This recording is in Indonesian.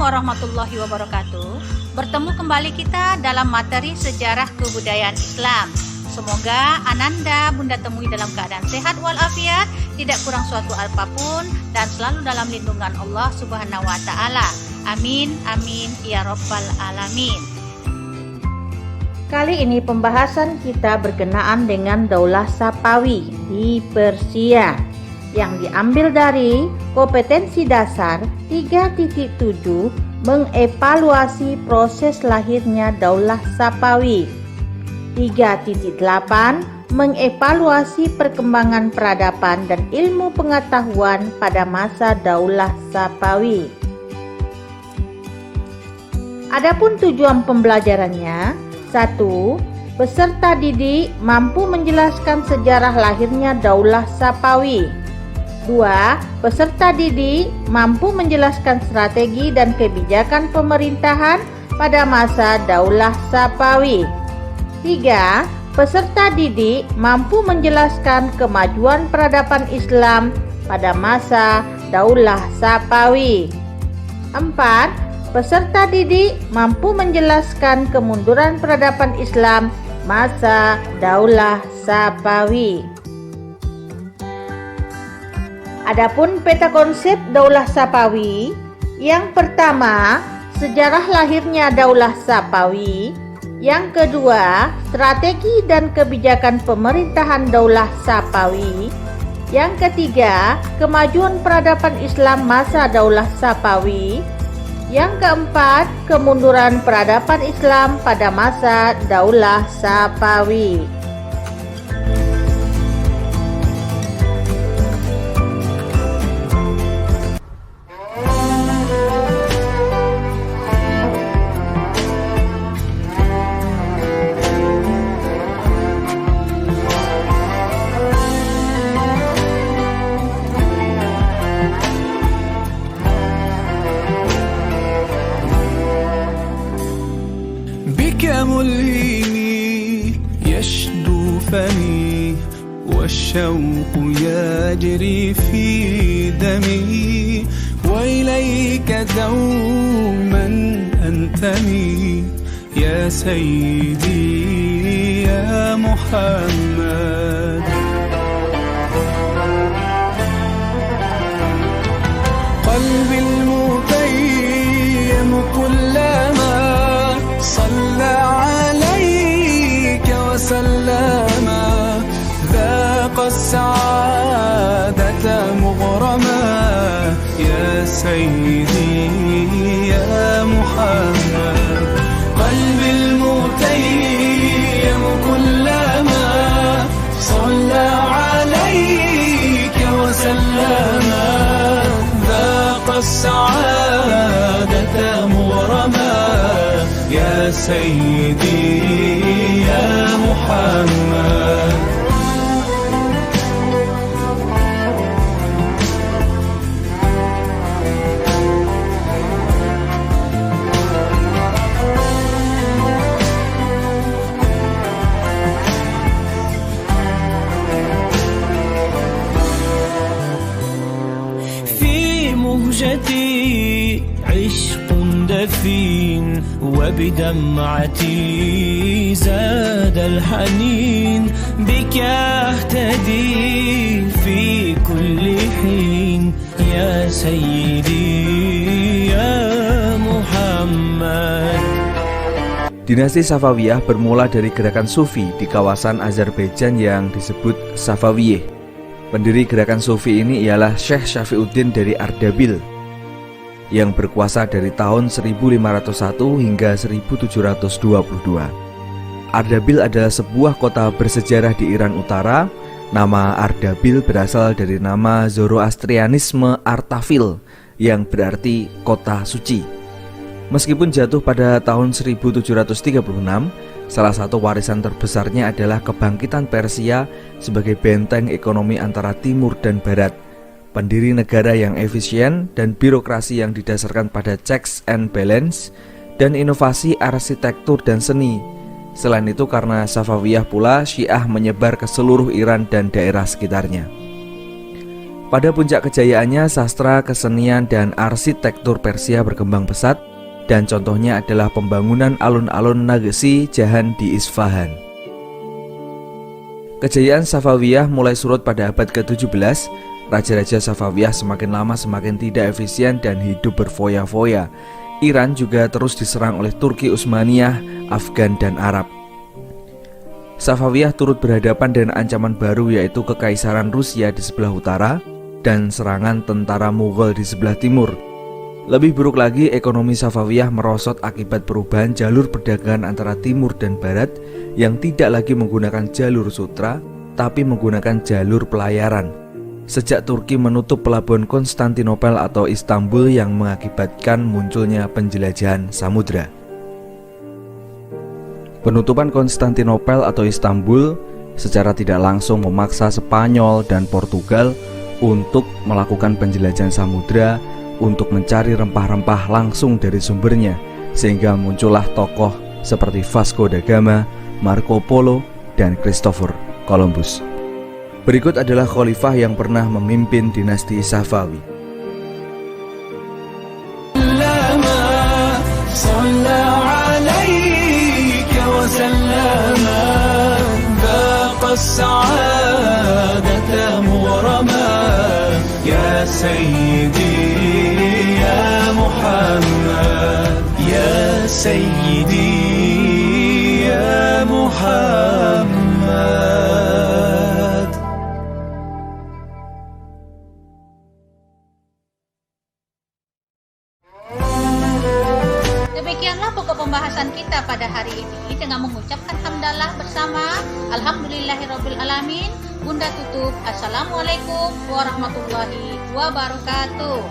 warahmatullahi wabarakatuh. Bertemu kembali kita dalam materi sejarah kebudayaan Islam. Semoga Ananda Bunda temui dalam keadaan sehat walafiat, tidak kurang suatu apapun, dan selalu dalam lindungan Allah Subhanahu wa Ta'ala. Amin, amin, ya Rabbal Alamin. Kali ini pembahasan kita berkenaan dengan Daulah Sapawi di Persia yang diambil dari kompetensi dasar 3.7 mengevaluasi proses lahirnya Daulah Sapawi. 3.8 mengevaluasi perkembangan peradaban dan ilmu pengetahuan pada masa Daulah Sapawi. Adapun tujuan pembelajarannya: 1. Peserta didik mampu menjelaskan sejarah lahirnya Daulah Sapawi. 2. Peserta didik mampu menjelaskan strategi dan kebijakan pemerintahan pada masa Daulah Sapawi. 3. Peserta didik mampu menjelaskan kemajuan peradaban Islam pada masa Daulah Sapawi. 4. Peserta didik mampu menjelaskan kemunduran peradaban Islam masa Daulah Sapawi. Adapun peta konsep Daulah Sapawi, yang pertama, sejarah lahirnya Daulah Sapawi. Yang kedua, strategi dan kebijakan pemerintahan Daulah Sapawi. Yang ketiga, kemajuan peradaban Islam masa Daulah Sapawi. Yang keempat, kemunduran peradaban Islam pada masa Daulah Sapawi. ملهمي يشدو فمي والشوق يجري في دمي وإليك دوما أنتمي يا سيدي يا محمد. قلبي المتيم كلما صلى عليك وسلم ذاق السعادة مغرما يا سيدي يا محمد. قلبي المتيم كلما صلى عليك وسلم ذاق السعادة مغرما يا سيدي يا محمد. في مهجتي عشق دفين وبدمعتي زاد الحنين بك أهتدي في كل حين يا سيدي يا محمد. Dinasti Safawiyah bermula dari gerakan Sufi di kawasan Azerbaijan yang disebut Safawiyeh. Pendiri gerakan Sufi ini ialah Syekh Syafiuddin dari Ardabil yang berkuasa dari tahun 1501 hingga 1722. Ardabil adalah sebuah kota bersejarah di Iran Utara. Nama Ardabil berasal dari nama Zoroastrianisme Artafil yang berarti kota suci. Meskipun jatuh pada tahun 1736, salah satu warisan terbesarnya adalah kebangkitan Persia sebagai benteng ekonomi antara timur dan barat, pendiri negara yang efisien dan birokrasi yang didasarkan pada checks and balance, dan inovasi arsitektur dan seni. Selain itu, karena Safawiyah pula Syiah menyebar ke seluruh Iran dan daerah sekitarnya. Pada puncak kejayaannya, sastra, kesenian, dan arsitektur Persia berkembang pesat, dan contohnya adalah pembangunan alun-alun Nagesi Jahan di Isfahan. Kejayaan Safawiyah mulai surut pada abad ke-17. Raja-raja Safawiyah semakin lama semakin tidak efisien dan hidup berfoya-foya. Iran juga terus diserang oleh Turki Utsmaniyah, Afgan, dan Arab. Safawiyah turut berhadapan dengan ancaman baru, yaitu Kekaisaran Rusia di sebelah utara dan serangan tentara Mughal di sebelah timur. Lebih buruk lagi, ekonomi Safawiyah merosot akibat perubahan jalur perdagangan antara timur dan barat yang tidak lagi menggunakan jalur sutra, tapi menggunakan jalur pelayaran. Sejak Turki menutup pelabuhan Konstantinopel atau Istanbul yang mengakibatkan munculnya penjelajahan samudra. Penutupan Konstantinopel atau Istanbul secara tidak langsung memaksa Spanyol dan Portugal untuk melakukan penjelajahan samudra untuk mencari rempah-rempah langsung dari sumbernya, sehingga muncullah tokoh seperti Vasco da Gama, Marco Polo, dan Christopher Columbus. Berikut adalah khalifah yang pernah memimpin dinasti Safawi. يا سيدي يا محمد يا سيدي يا محمد. Demikianlah pokok pembahasan kita pada hari ini dengan mengucapkan hamdalah bersama Alhamdulillahirabbil alamin. Bunda tutup. Assalamualaikum warahmatullahi wabarakatuh.